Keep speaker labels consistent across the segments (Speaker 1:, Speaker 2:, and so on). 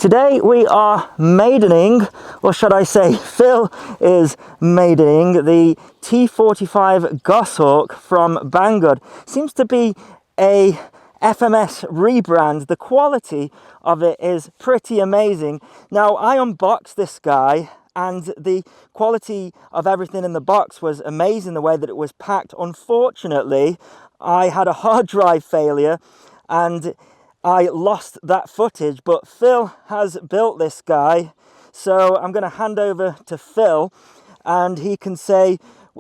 Speaker 1: Today we are maidening, or should I say Phil is maidening, the T45 GosHAWK from Banggood. Seems to be a FMS rebrand. The quality of it is pretty amazing. Now, I unboxed this guy and the quality of everything in the box was amazing, the way that it was packed. Unfortunately, I had a hard drive failure and I lost that footage, but Phil has built this guy, so I'm going to hand over to Phil and he can say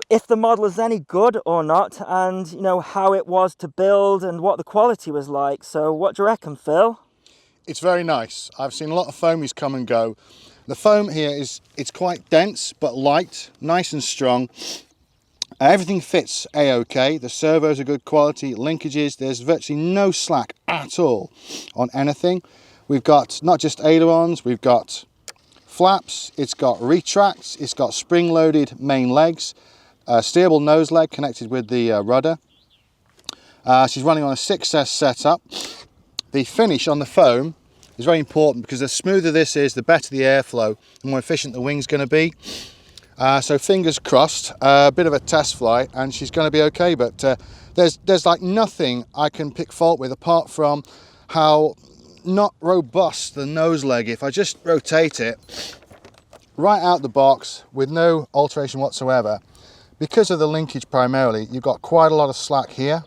Speaker 1: if the model is any good or not, and you know how it was to build and what the quality was like. So what do you reckon, Phil?
Speaker 2: It's very nice. I've seen a lot of foamies come and go. The foam here it's quite dense but light, nice and strong. Everything fits a-okay. The servos are good quality, linkages, there's virtually no slack at all on anything. We've got not just ailerons, we've got flaps, it's got retracts, it's got spring-loaded main legs, steerable nose leg connected with the rudder. She's running on a 6S setup. The finish on the foam is very important because the smoother this is, the better the airflow, the more efficient the wing's going to be. So fingers crossed, a bit of a test flight and she's going to be okay, but there's like nothing I can pick fault with apart from how not robust the nose leg. If I just rotate it right out the box with no alteration whatsoever, because of the linkage primarily, you've got quite a lot of slack here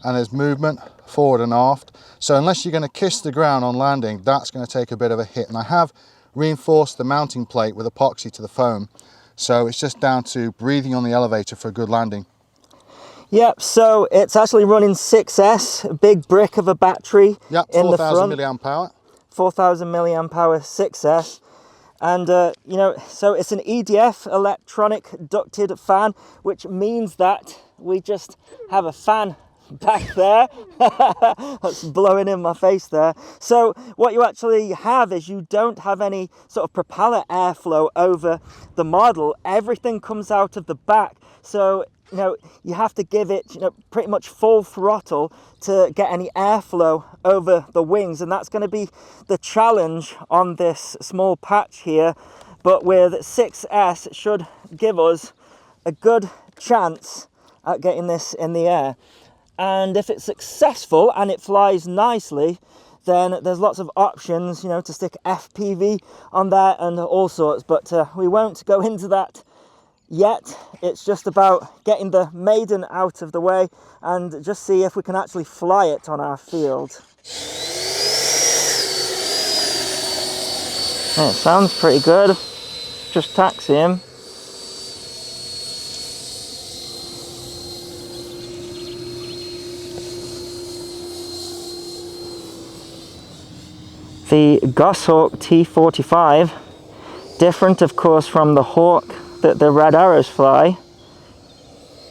Speaker 2: and there's movement forward and aft. So unless you're going to kiss the ground on landing, that's going to take a bit of a hit. And I have reinforced the mounting plate with epoxy to the foam. So it's just down to breathing on the elevator for a good landing.
Speaker 1: Yep, so it's actually running 6S, a big brick of a battery.
Speaker 2: Yep,
Speaker 1: in the front.
Speaker 2: 4,000 milliamp hour.
Speaker 1: 4,000 milliamp hour 6S. And, you know, so it's an EDF, electronic ducted fan, which means that we just have a fan back there. That's blowing in my face there. So what you actually have is you don't have any sort of propeller airflow over the model. Everything comes out of the back. So, you know, you have to give it, you know, pretty much full throttle to get any airflow over the wings. And that's going to be the challenge on this small patch here. But with 6S, it should give us a good chance at getting this in the air. And if it's successful and it flies nicely, then there's lots of options, you know, to stick FPV on there and all sorts. But we won't go into that yet. It's just about getting the Maiden out of the way and just see if we can actually fly it on our field. Oh, it sounds pretty good. Just taxi him. The GosHAWK T45, different of course from the Hawk that the Red Arrows fly.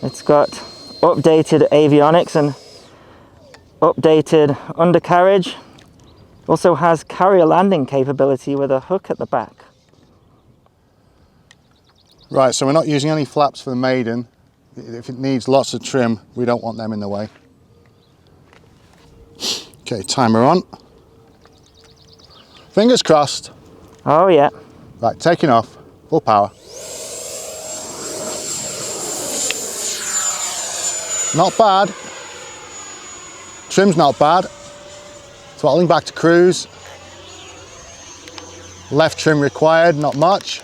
Speaker 1: It's got updated avionics and updated undercarriage. Also has carrier landing capability with a hook at the back.
Speaker 2: Right, so we're not using any flaps for the Maiden. If it needs lots of trim, we don't want them in the way. Okay, timer on. Fingers crossed.
Speaker 1: Oh yeah.
Speaker 2: Right, taking off, full power. Not bad. Trim's not bad. Throttling back to cruise. Left trim required, not much.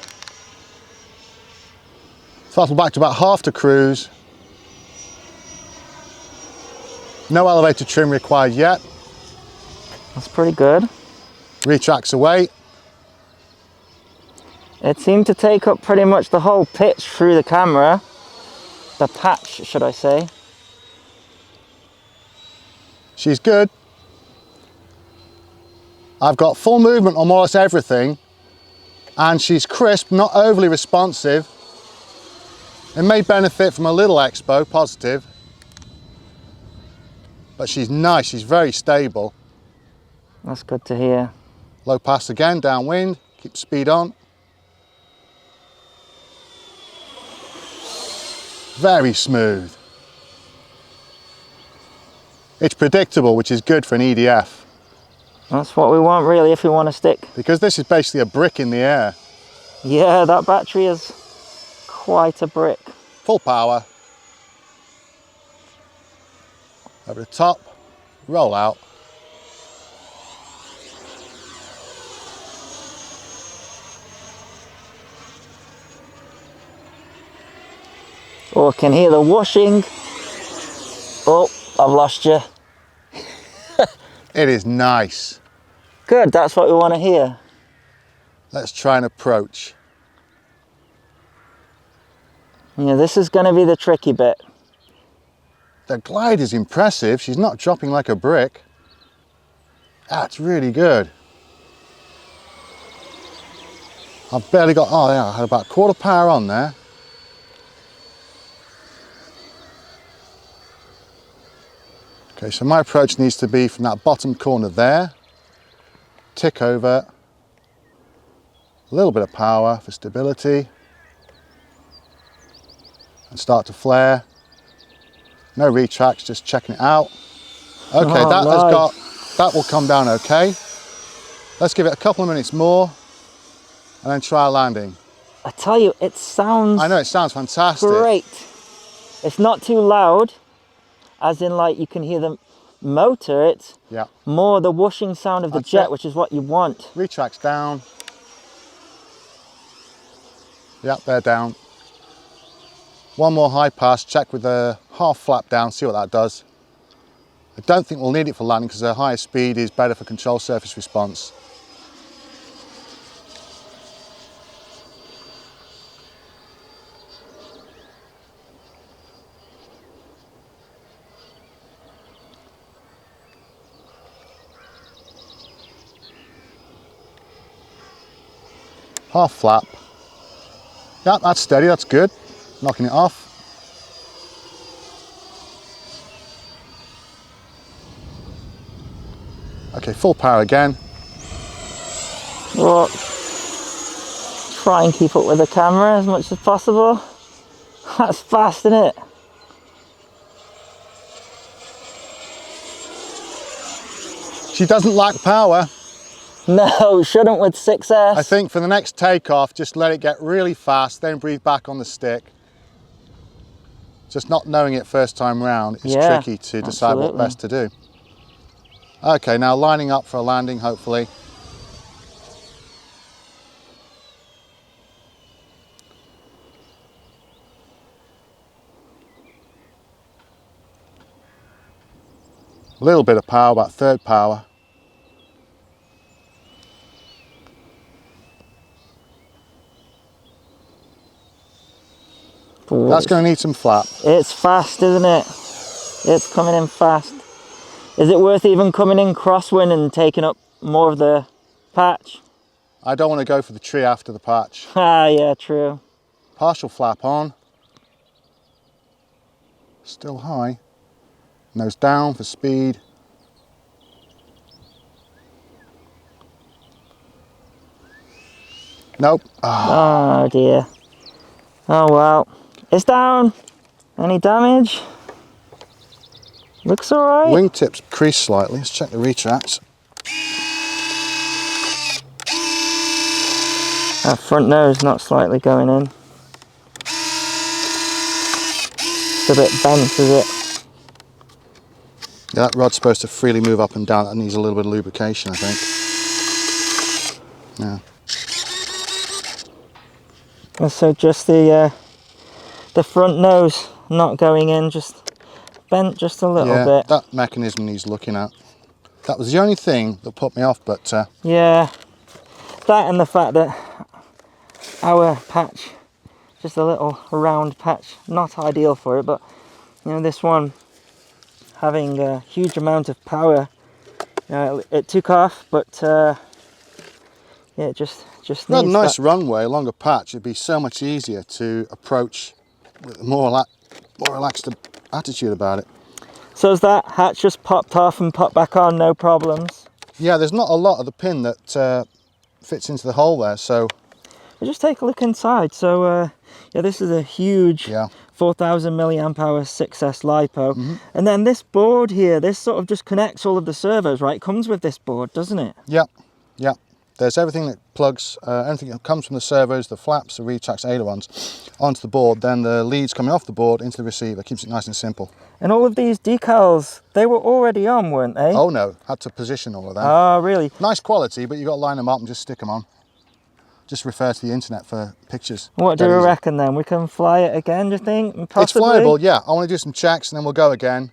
Speaker 2: Throttle back to about half to cruise. No elevator trim required yet.
Speaker 1: That's pretty good.
Speaker 2: Retracts away.
Speaker 1: It seemed to take up pretty much the whole pitch through the camera. The patch, should I say.
Speaker 2: She's good. I've got full movement on more or less everything. And she's crisp, not overly responsive. It may benefit from a little expo, positive. But she's nice, she's very stable.
Speaker 1: That's good to hear.
Speaker 2: Low pass again, downwind, keep speed on. Very smooth. It's predictable, which is good for an EDF.
Speaker 1: That's what we want really if we want to stick.
Speaker 2: Because this is basically a brick in the air.
Speaker 1: Yeah, that battery is quite a brick.
Speaker 2: Full power. Over the top, roll out.
Speaker 1: Oh, I can hear the whooshing. Oh, I've lost you.
Speaker 2: It is nice.
Speaker 1: Good, that's what we want to hear.
Speaker 2: Let's try and approach.
Speaker 1: Yeah, this is going to be the tricky bit.
Speaker 2: The glide is impressive. She's not dropping like a brick. That's really good. I've barely got, oh yeah, I had about quarter power on there. Okay, so my approach needs to be from that bottom corner there, tick over, a little bit of power for stability, and start to flare. No retracts, just checking it out. Okay, that will come down okay. Let's give it a couple of minutes more and then try landing.
Speaker 1: I tell you, it sounds
Speaker 2: I know, it sounds fantastic.
Speaker 1: great. It's not too loud, as in like you can hear the motor. It's more the whooshing sound of the jet, which is what you want.
Speaker 2: Retracts down. Yep, they're down. One more high pass, check with the half flap down, see what that does. I don't think we'll need it for landing because the higher speed is better for control surface response. Half flap. Yeah, that's steady, that's good. Knocking it off. Okay, full power again.
Speaker 1: Well, try and keep up with the camera as much as possible. That's fast, isn't it?
Speaker 2: She doesn't lack power.
Speaker 1: No, shouldn't with 6S.
Speaker 2: I think for the next takeoff, just let it get really fast, then breathe back on the stick. Just not knowing it first time round is tricky to decide what best to do. Okay, now lining up for a landing, hopefully. A little bit of power, about third power. That's going to need some flap.
Speaker 1: It's fast, isn't it? It's coming in fast. Is it worth even coming in crosswind and taking up more of the patch?
Speaker 2: I don't want to go for the tree after the patch.
Speaker 1: Ah, yeah, true.
Speaker 2: Partial flap on. Still high. Nose down for speed. Nope.
Speaker 1: Oh dear. Oh well. It's down. Any damage? Looks alright.
Speaker 2: Wingtips creased slightly. Let's check the retracts.
Speaker 1: That front nose not slightly going in. It's a bit bent, is it?
Speaker 2: Yeah, that rod's supposed to freely move up and down. That needs a little bit of lubrication, I think. Yeah.
Speaker 1: And so just the front nose not going in, just bent just a little bit.
Speaker 2: That mechanism needs looking at. That was the only thing that put me off, but
Speaker 1: yeah, that and the fact that our patch, just a little round patch, not ideal for it, but you know, this one having a huge amount of power, it took off, but yeah, it just needs
Speaker 2: a nice
Speaker 1: that.
Speaker 2: runway along a patch. It'd be so much easier to approach with a more relaxed attitude about it.
Speaker 1: So has that hatch just popped off and popped back on, no problems?
Speaker 2: Yeah, there's not a lot of the pin that fits into the hole there, so...
Speaker 1: I'll just take a look inside. So yeah, this is a huge 4,000 milliamp hour 6S LiPo.
Speaker 2: Mm-hmm.
Speaker 1: And then this board here, this sort of just connects all of the servos, right? It comes with this board, doesn't it?
Speaker 2: Yep, yep. There's everything that plugs, anything that comes from the servos, the flaps, the reed tracks, ailerons, onto the board. Then the leads coming off the board into the receiver. Keeps it nice and simple.
Speaker 1: And all of these decals, they were already on, weren't they?
Speaker 2: Oh no, had to position all of them.
Speaker 1: Oh, really?
Speaker 2: Nice quality, but you've got to line them up and just stick them on. Just refer to the internet for pictures.
Speaker 1: What do
Speaker 2: Dead
Speaker 1: you
Speaker 2: easy.
Speaker 1: reckon then? We can fly it again, do you think? Possibly?
Speaker 2: It's flyable, yeah. I want to do some checks and then we'll go again.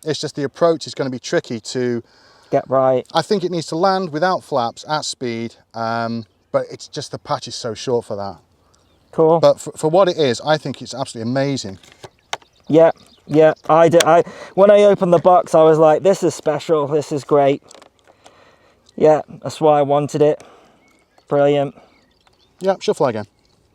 Speaker 2: It's just the approach is going to be tricky to
Speaker 1: Get right.
Speaker 2: I think it needs to land without flaps at speed, but it's just the patch is so short for that.
Speaker 1: Cool.
Speaker 2: But for what it is, I think it's absolutely amazing.
Speaker 1: Yeah, yeah. When I opened the box, I was like, this is special. This is great. Yeah, that's why I wanted it. Brilliant.
Speaker 2: Yeah, she'll fly again.